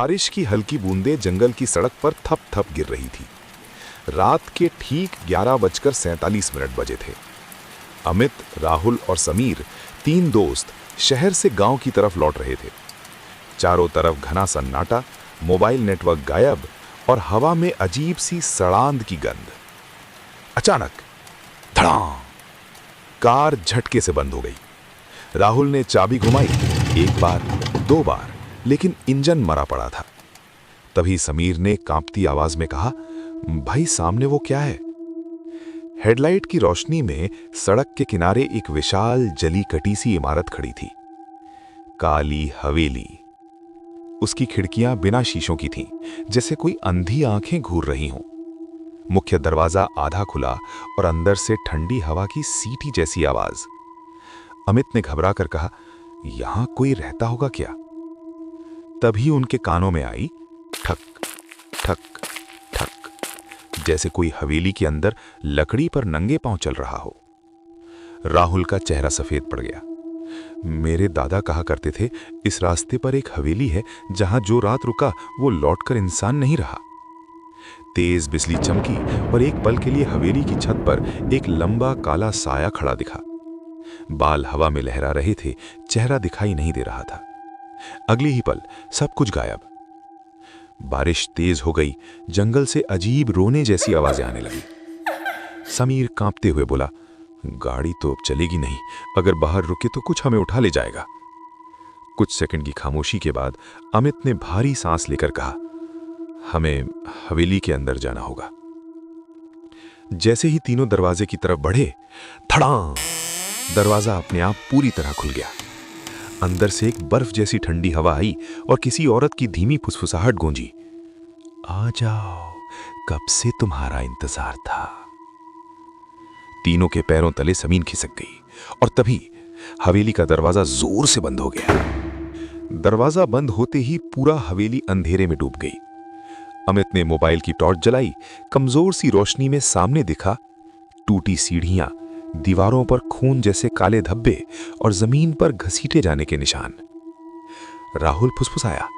बारिश की हल्की बूंदें जंगल की सड़क पर थप थप गिर रही थी। रात के ठीक 11:47 बजे थे। अमित, राहुल और समीर, 3 दोस्त शहर से गांव की तरफ लौट रहे थे। चारों तरफ घना सन्नाटा, मोबाइल नेटवर्क गायब और हवा में अजीब सी सड़ांध की गंध। अचानक धड़ाम, कार झटके से बंद हो गई। राहुल ने चाबी घुमाई, 1 बार 2 बार, लेकिन इंजन मरा पड़ा था। तभी समीर ने कांपती आवाज में कहा, भाई सामने वो क्या है? हेडलाइट की रोशनी में सड़क के किनारे एक विशाल जली कटी सी इमारत खड़ी थी। काली हवेली। उसकी खिड़कियां बिना शीशों की थीं, जैसे कोई अंधी आंखें घूर रही हों। मुख्य दरवाजा आधा खुला और अंदर से ठंडी हवा की सीटी जैसी आवाज। अमित ने घबरा कर कहा, यहां कोई रहता होगा क्या? तभी उनके कानों में आई ठक ठक ठक, जैसे कोई हवेली के अंदर लकड़ी पर नंगे पांव चल रहा हो। राहुल का चेहरा सफेद पड़ गया। मेरे दादा कहा करते थे, इस रास्ते पर एक हवेली है जहां जो रात रुका वो लौटकर इंसान नहीं रहा। तेज बिजली चमकी और एक पल के लिए हवेली की छत पर एक लंबा काला साया खड़ा दिखा। बाल हवा में लहरा रहे थे, चेहरा दिखाई नहीं दे रहा था। अगले ही पल सब कुछ गायब। बारिश तेज हो गई, जंगल से अजीब रोने जैसी आवाजें आने लगी। समीर कांपते हुए बोला, गाड़ी तो अब चलेगी नहीं, अगर बाहर रुके तो कुछ हमें उठा ले जाएगा। कुछ सेकंड की खामोशी के बाद अमित ने भारी सांस लेकर कहा, हमें हवेली के अंदर जाना होगा। जैसे ही तीनों दरवाजे की तरफ बढ़े, धड़ाम, दरवाजा अपने आप पूरी तरह खुल गया। अंदर से एक बर्फ जैसी ठंडी हवा आई और किसी औरत की धीमी फुसफुसाहट गूंजी, आ जाओ, कब से तुम्हारा इंतजार था। तीनों के पैरों तले जमीन खिसक गई और तभी हवेली का दरवाजा जोर से बंद हो गया। दरवाजा बंद होते ही पूरा हवेली अंधेरे में डूब गई। अमित ने मोबाइल की टॉर्च जलाई। कमजोर सी रोशनी में सामने दिखा टूटी सीढ़ियां, दीवारों पर खून जैसे काले धब्बे और जमीन पर घसीटे जाने के निशान। राहुल फुसफुसाया,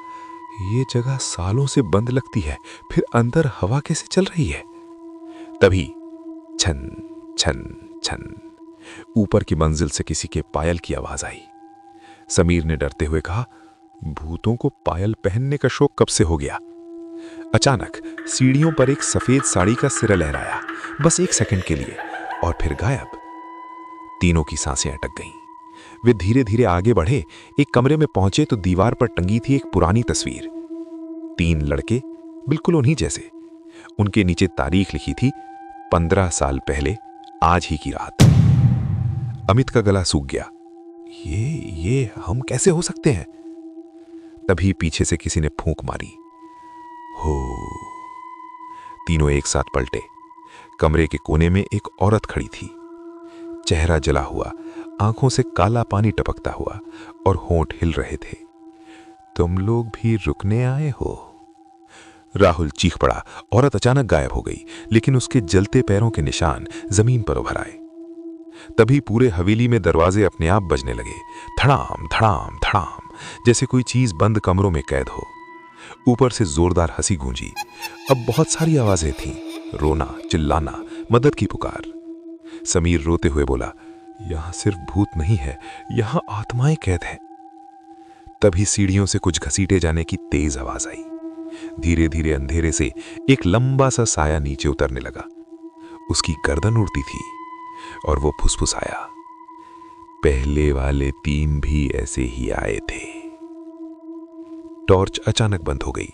ये जगह सालों से बंद लगती है, फिर अंदर हवा कैसे चल रही है? तभी छन छन छन, ऊपर की मंजिल से किसी के पायल की आवाज आई। समीर ने डरते हुए कहा, भूतों को पायल पहनने का शौक कब से हो गया? अचानक सीढ़ियों पर एक सफेद साड़ी का सिरा लहराया, बस 1 सेकंड के लिए, और फिर गायब। तीनों की सांसें अटक गईं। वे धीरे धीरे आगे बढ़े। एक कमरे में पहुंचे तो दीवार पर टंगी थी एक पुरानी तस्वीर। 3 लड़के, बिल्कुल उन्हीं जैसे। उनके नीचे तारीख लिखी थी, 15 साल पहले आज ही की रात। अमित का गला सूख गया। ये हम कैसे हो सकते हैं? तभी पीछे से किसी ने फूंक मारी। हो। तीनों एक साथ पलटे। कमरे के कोने में एक औरत खड़ी थी, चेहरा जला हुआ, आंखों से काला पानी टपकता हुआ और होंठ हिल रहे थे। तुम लोग भी रुकने आए हो? राहुल चीख पड़ा। औरत अचानक गायब हो गई, लेकिन उसके जलते पैरों के निशान जमीन पर उभर आए। तभी पूरे हवेली में दरवाजे अपने आप बजने लगे, धड़ाम धड़ाम धड़ाम, जैसे कोई चीज बंद कमरों में कैद हो। ऊपर से जोरदार हंसी गूंजी। अब बहुत सारी आवाजें थीं, रोना, चिल्लाना, मदद की पुकार। समीर रोते हुए बोला, यहां सिर्फ भूत नहीं है, यहां आत्माएं कैद हैं। तभी सीढ़ियों से कुछ घसीटे जाने की तेज आवाज आई। धीरे धीरे अंधेरे से एक लंबा सा साया नीचे उतरने लगा। उसकी गर्दन उड़ती थी और वो फुसफुसाया, पहले वाले 3 भी ऐसे ही आए थे। टॉर्च अचानक बंद हो गई।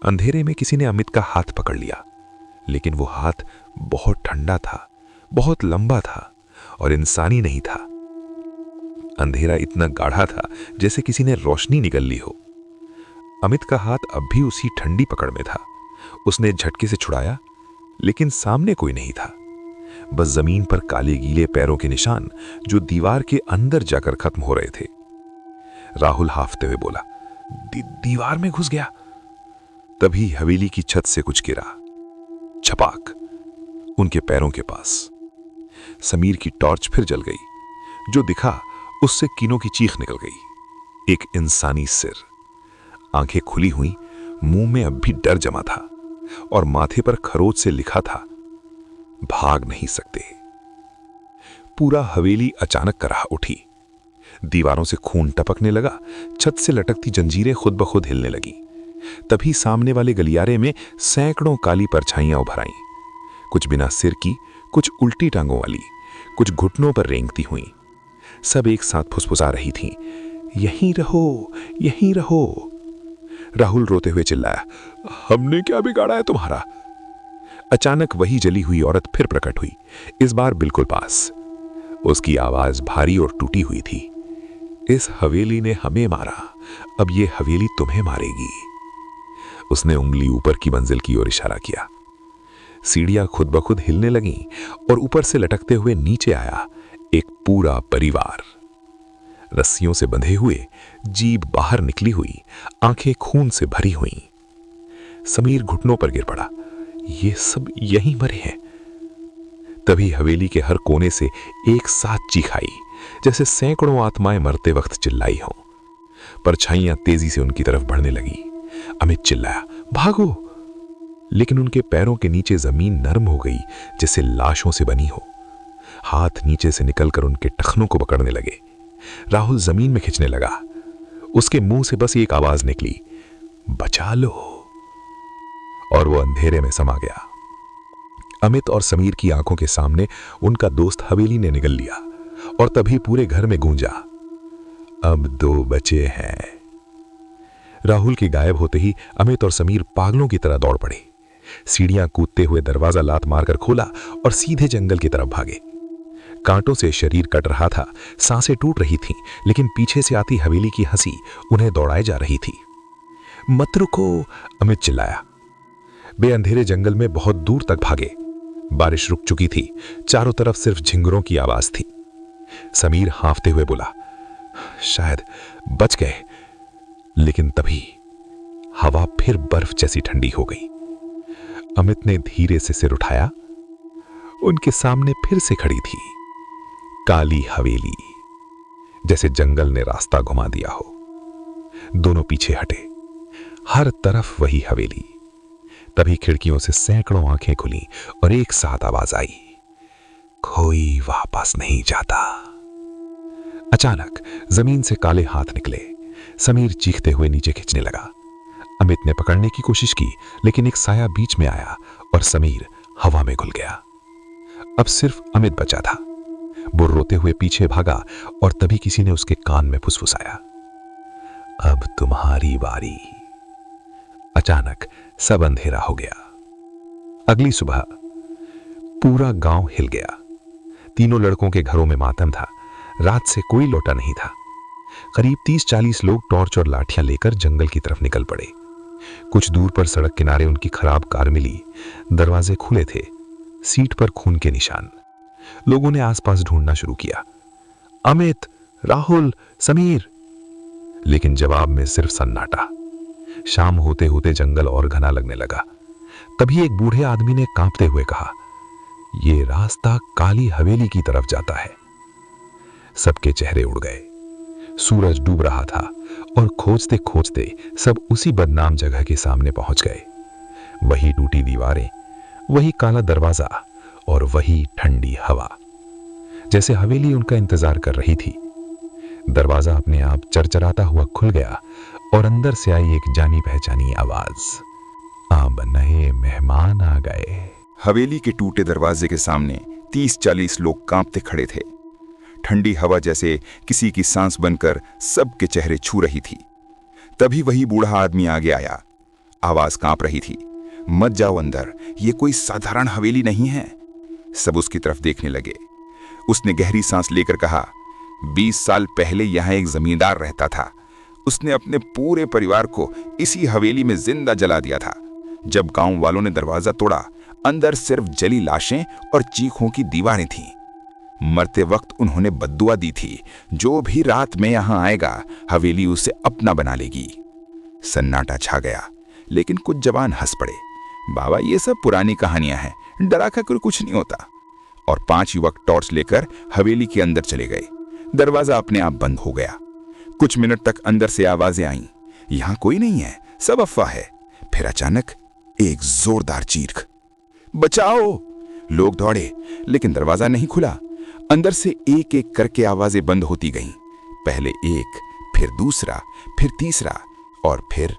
अंधेरे में किसी ने अमित का हाथ पकड़ लिया, लेकिन वो हाथ बहुत ठंडा था, बहुत लंबा था और इंसानी नहीं था। अंधेरा इतना गाढ़ा था जैसे किसी ने रोशनी निगल ली हो। अमित का हाथ अब भी उसी ठंडी पकड़ में था। उसने झटके से छुड़ाया, लेकिन सामने कोई नहीं था, बस जमीन पर काले गीले पैरों के निशान जो दीवार के अंदर जाकर खत्म हो रहे थे। राहुल हाफते हुए बोला, दीवार में घुस गया। तभी हवेली की छत से कुछ गिरा, छपाक, उनके पैरों के पास। समीर की टॉर्च फिर जल गई। जो दिखा उससे कीनों की चीख निकल गई। एक इंसानी सिर, आंखें खुली हुई, मुंह में अब भी डर जमा था और माथे पर खरोच से लिखा था, भाग नहीं सकते। पूरा हवेली अचानक कराह उठी। दीवारों से खून टपकने लगा, छत से लटकती जंजीरें खुद ब खुद हिलने लगी। तभी सामने वाले गलियारे में सैकड़ों काली परछाइयां उभर आईं, कुछ बिना सिर की, कुछ उल्टी टांगों वाली, कुछ घुटनों पर रेंगती हुई। सब एक साथ फुसफुसा रही थीं, यहीं रहो, यहीं रहो। राहुल रोते हुए चिल्लाया, हमने क्या बिगाड़ा है तुम्हारा? अचानक वही जली हुई औरत फिर प्रकट हुई, इस बार बिल्कुल पास। उसकी आवाज भारी और टूटी हुई थी, इस हवेली ने हमें मारा, अब ये हवेली तुम्हें मारेगी। उसने उंगली ऊपर की मंजिल की ओर इशारा किया। सीढ़ियां खुद ब खुद हिलने लगीं और ऊपर से लटकते हुए नीचे आया एक पूरा परिवार। रस्सियों से बंधे हुए, जीभ बाहर निकली हुई, आंखें खून से भरी हुईं। समीर घुटनों पर गिर पड़ा, ये सब यहीं मरे हैं। तभी हवेली के हर कोने से एक साथ चीख आई, जैसे सैकड़ों आत्माएं मरते वक्त चिल्लाई हों। परछाइयां तेजी से उनकी तरफ बढ़ने लगी। अमित चिल्लाया, भागो! लेकिन उनके पैरों के नीचे जमीन नरम हो गई, जैसे लाशों से बनी हो। हाथ नीचे से निकलकर उनके टखनों को पकड़ने लगे। राहुल जमीन में खिंचने लगा। उसके मुंह से बस एक आवाज निकली, बचा लो, और वो अंधेरे में समा गया। अमित और समीर की आंखों के सामने उनका दोस्त हवेली ने निगल लिया और तभी पूरे घर में गूंजा, अब 2 बचे हैं। राहुल के गायब होते ही अमित और समीर पागलों की तरह दौड़ पड़े। सीढ़ियां कूदते हुए दरवाजा लात मारकर खोला और सीधे जंगल की तरफ भागे। कांटों से शरीर कट रहा था, सांसें टूट रही थीं, लेकिन पीछे से आती हवेली की हंसी उन्हें दौड़ाए जा रही थी। मत रुको, अमित चिल्लाया। वे अंधेरे जंगल में बहुत दूर तक भागे। बारिश रुक चुकी थी, चारों तरफ सिर्फ झिंगुरों की आवाज थी। समीर हांफते हुए बोला, शायद बच गए। लेकिन तभी हवा फिर बर्फ जैसी ठंडी हो गई। अमित ने धीरे से सिर उठाया। उनके सामने फिर से खड़ी थी काली हवेली, जैसे जंगल ने रास्ता घुमा दिया हो। दोनों पीछे हटे, हर तरफ वही हवेली। तभी खिड़कियों से सैकड़ों आंखें खुली और एक साथ आवाज आई, कोई वापस नहीं जाता। अचानक जमीन से काले हाथ निकले। समीर चीखते हुए नीचे खींचने लगा। अमित ने पकड़ने की कोशिश की, लेकिन एक साया बीच में आया और समीर हवा में घुल गया। अब सिर्फ अमित बचा था। वो रोते हुए पीछे भागा और तभी किसी ने उसके कान में फुसफुसाया, अब तुम्हारी बारी। अचानक सब अंधेरा हो गया। अगली सुबह पूरा गांव हिल गया। तीनों लड़कों के घरों में मातम था। रात से कोई लौटा नहीं था। करीब 30-40 लोग टॉर्च और लाठियां लेकर जंगल की तरफ निकल पड़े। कुछ दूर पर सड़क किनारे उनकी खराब कार मिली। दरवाजे खुले थे, सीट पर खून के निशान। लोगों ने आसपास ढूंढना शुरू किया, अमित, राहुल, समीर, लेकिन जवाब में सिर्फ सन्नाटा। शाम होते होते जंगल और घना लगने लगा। तभी एक बूढ़े आदमी ने कांपते हुए कहा, ये रास्ता काली हवेली की तरफ जाता है। सबके चेहरे उड़ गए। सूरज डूब रहा था और खोजते खोजते सब उसी बदनाम जगह के सामने पहुंच गए। वही टूटी दीवारें, वही काला दरवाजा और वही ठंडी हवा, जैसे हवेली उनका इंतजार कर रही थी। दरवाजा अपने आप चरचराता हुआ खुल गया और अंदर से आई एक जानी पहचानी आवाज, अब नए मेहमान आ गए। हवेली के टूटे दरवाजे के सामने 30-40 लोग कांपते खड़े थे। ठंडी हवा जैसे किसी की सांस बनकर सबके चेहरे छू रही थी। तभी वही बूढ़ा आदमी आगे आया। आवाज कांप रही थी, मत जाओ अंदर, ये कोई साधारण हवेली नहीं है। सब उसकी तरफ देखने लगे। उसने गहरी सांस लेकर कहा, 20 साल पहले यहां एक जमींदार रहता था। उसने अपने पूरे परिवार को इसी हवेली में जिंदा जला दिया था। जब गांव वालों ने दरवाजा तोड़ा, अंदर सिर्फ जली लाशें और चीखों की दीवारें थीं। मरते वक्त उन्होंने बद्दुआ दी थी, जो भी रात में यहां आएगा हवेली उसे अपना बना लेगी। सन्नाटा छा गया, लेकिन कुछ जवान हंस पड़े। बाबा, ये सब पुरानी कहानियां हैं, डरा कर कुछ नहीं होता। और 5 युवक टॉर्च लेकर हवेली के अंदर चले गए। दरवाजा अपने आप बंद हो गया। कुछ मिनट तक अंदर से आवाजें आईं, यहां कोई नहीं है, सब अफवाह है। फिर अचानक एक जोरदार चीख, बचाओ! लोग दौड़े, लेकिन दरवाजा नहीं खुला। अंदर से एक एक करके आवाजें बंद होती गईं। पहले एक, फिर दूसरा, फिर तीसरा और फिर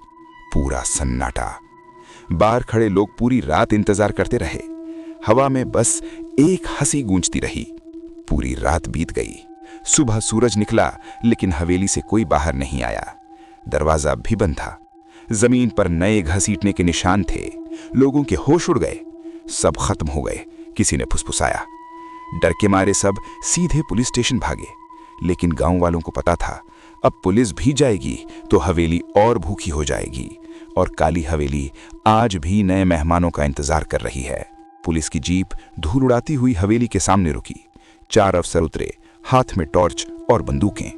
पूरा सन्नाटा। बाहर खड़े लोग पूरी रात इंतजार करते रहे। हवा में बस एक हंसी गूंजती रही। पूरी रात बीत गई। सुबह सूरज निकला, लेकिन हवेली से कोई बाहर नहीं आया। दरवाजा भी बंद था। जमीन पर नए घसीटने के निशान थे। लोगों के होश उड़ गए। सब खत्म हो गए। किसी ने फुसफुसाया। डर के मारे सब सीधे पुलिस स्टेशन भागे। लेकिन गांव वालों को पता था, अब पुलिस भी जाएगी तो हवेली और भूखी हो जाएगी, और काली हवेली आज भी नए मेहमानों का इंतजार कर रही है। पुलिस की जीप धूल उड़ाती हुई हवेली के सामने रुकी। 4 अफसर उतरे, हाथ में टॉर्च और बंदूकें।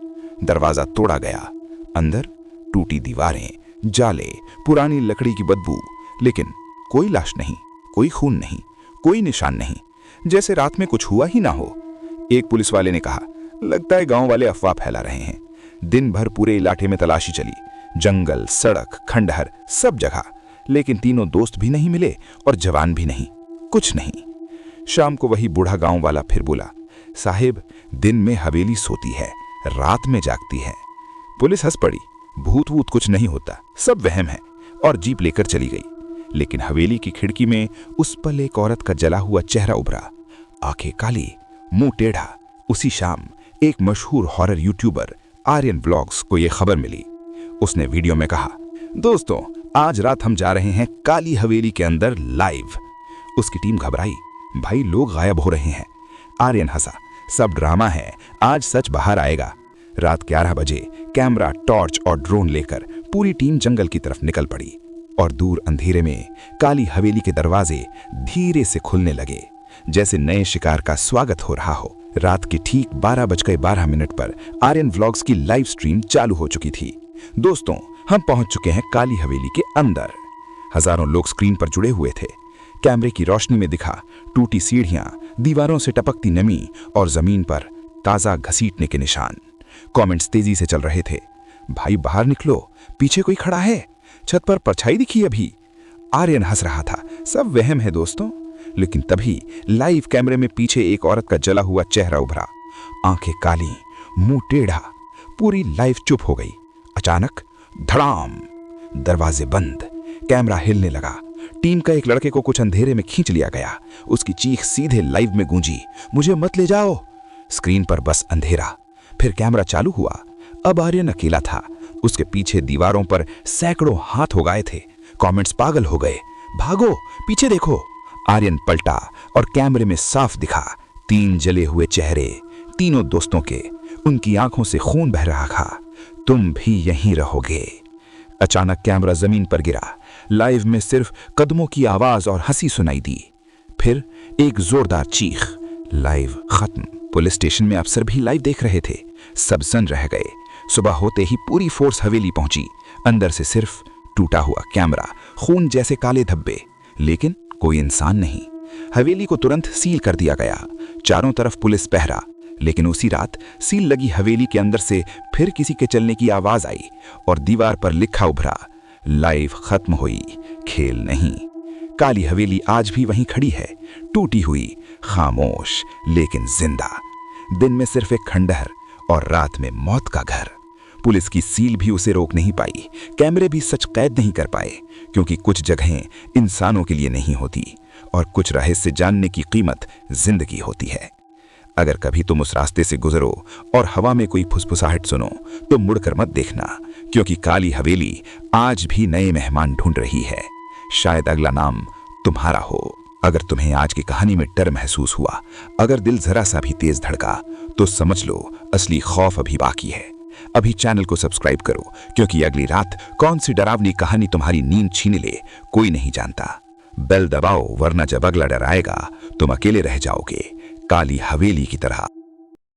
दरवाजा तोड़ा गया। अंदर टूटी दीवारें, जाले, पुरानी लकड़ी की बदबू, लेकिन कोई लाश नहीं, कोई खून नहीं, कोई निशान नहीं, जैसे रात में कुछ हुआ ही ना हो। एक पुलिस वाले ने कहा, लगता है गांव वाले अफवाह फैला रहे हैं। दिन भर पूरे इलाके में तलाशी चली, जंगल, सड़क, खंडहर, सब जगह, लेकिन तीनों दोस्त भी नहीं मिले और जवान भी नहीं, कुछ नहीं। शाम को वही बूढ़ा गांव वाला फिर बोला, साहिब, दिन में हवेली सोती है, रात में जागती है। पुलिस हंस पड़ी। भूत वूत कुछ नहीं होता, सब वहम है, और जीप लेकर चली गई। लेकिन हवेली की खिड़की में उस पल एक औरत का जला हुआ चेहरा उभरा, आंखें काली, मुंह टेढ़ा। उसी शाम एक मशहूर हॉरर यूट्यूबर आर्यन व्लॉग्स को यह खबर मिली। उसने वीडियो में कहा, दोस्तों, आज रात हम जा रहे हैं काली हवेली के अंदर लाइव। उसकी टीम घबराई, भाई लोग गायब हो रहे हैं। आर्यन हंसा, सब ड्रामा है, आज सच बाहर आएगा। रात 11 बजे कैमरा, टॉर्च और ड्रोन लेकर पूरी टीम जंगल की तरफ निकल पड़ी, और दूर अंधेरे में काली हवेली के दरवाजे धीरे से खुलने लगे, जैसे नए शिकार का स्वागत हो रहा हो। रात के ठीक 12:12 पर आर्यन व्लॉग्स की लाइव स्ट्रीम चालू हो चुकी थी। दोस्तों, हम पहुंच चुके हैं काली हवेली के अंदर। हजारों लोग स्क्रीन पर जुड़े हुए थे। कैमरे की रोशनी में दिखा टूटी सीढ़ियां, दीवारों से टपकती नमी और जमीन पर ताजा घसीटने के निशान। कमेंट्स तेजी से चल रहे थे, भाई बाहर निकलो, पीछे कोई खड़ा है, छत पर परछाई दिखी अभी। आर्यन हंस रहा था, सब वहम है दोस्तों। लेकिन तभी लाइव कैमरे में पीछे एक औरत का जला हुआ चेहरा उभरा, आंखें काली, मुंह टेढ़ा। पूरी लाइव चुप हो गई। अचानक धड़ाम, दरवाजे बंद, कैमरा हिलने लगा। टीम का एक लड़के को कुछ अंधेरे में खींच लिया गया। उसकी चीख सीधे लाइव में गूंजी, मुझे मत ले जाओ। स्क्रीन पर बस अंधेरा। फिर कैमरा चालू हुआ। अब आर्यन अकेला था। उसके पीछे दीवारों पर सैकड़ों हाथ हो गए थे। कमेंट्स पागल हो गए, भागो, पीछे देखो। आर्यन पलटा और कैमरे में साफ दिखा 3 जले हुए चेहरे, तीनों दोस्तों के। उनकी आंखों से खून बह रहा था। तुम भी यहीं रहोगे। अचानक कैमरा जमीन पर गिरा। लाइव में सिर्फ कदमों की आवाज और हंसी सुनाई दी। फिर एक जोरदार चीख। लाइव खत्म। पुलिस स्टेशन में अफसर भी लाइव देख रहे थे। सब सन रह गए। सुबह होते ही पूरी फोर्स हवेली पहुंची। अंदर से सिर्फ टूटा हुआ कैमरा, खून जैसे काले धब्बे, लेकिन कोई इंसान नहीं। हवेली को तुरंत सील कर दिया गया। चारों तरफ पुलिस पहरा। लेकिन उसी रात सील लगी हवेली के अंदर से फिर किसी के चलने की आवाज आई और दीवार पर लिखा उभरा, लाइव खत्म हुई, खेल नहीं। काली हवेली आज भी वहीं खड़ी है, टूटी हुई, खामोश, लेकिन जिंदा। दिन में सिर्फ एक खंडहर और रात में मौत का घर। पुलिस की सील भी उसे रोक नहीं पाई। कैमरे भी सच कैद नहीं कर पाए, क्योंकि कुछ जगहें इंसानों के लिए नहीं होती और कुछ रहस्य जानने की कीमत जिंदगी होती है। अगर कभी तुम उस रास्ते से गुजरो और हवा में कोई फुसफुसाहट सुनो तो मुड़कर मत देखना, क्योंकि काली हवेली आज भी नए मेहमान ढूंढ रही है। शायद अगला नाम तुम्हारा हो। अगर तुम्हें आज की कहानी में डर महसूस हुआ, अगर दिल जरा सा भी तेज धड़का, तो समझ लो असली खौफ अभी बाकी है। अभी चैनल को सब्सक्राइब करो, क्योंकि अगली रात कौन सी डरावनी कहानी तुम्हारी नींद छीन ले कोई नहीं जानता। बेल दबाओ, वरना जब अगला डर आएगा तुम अकेले रह जाओगे, काली हवेली की तरह।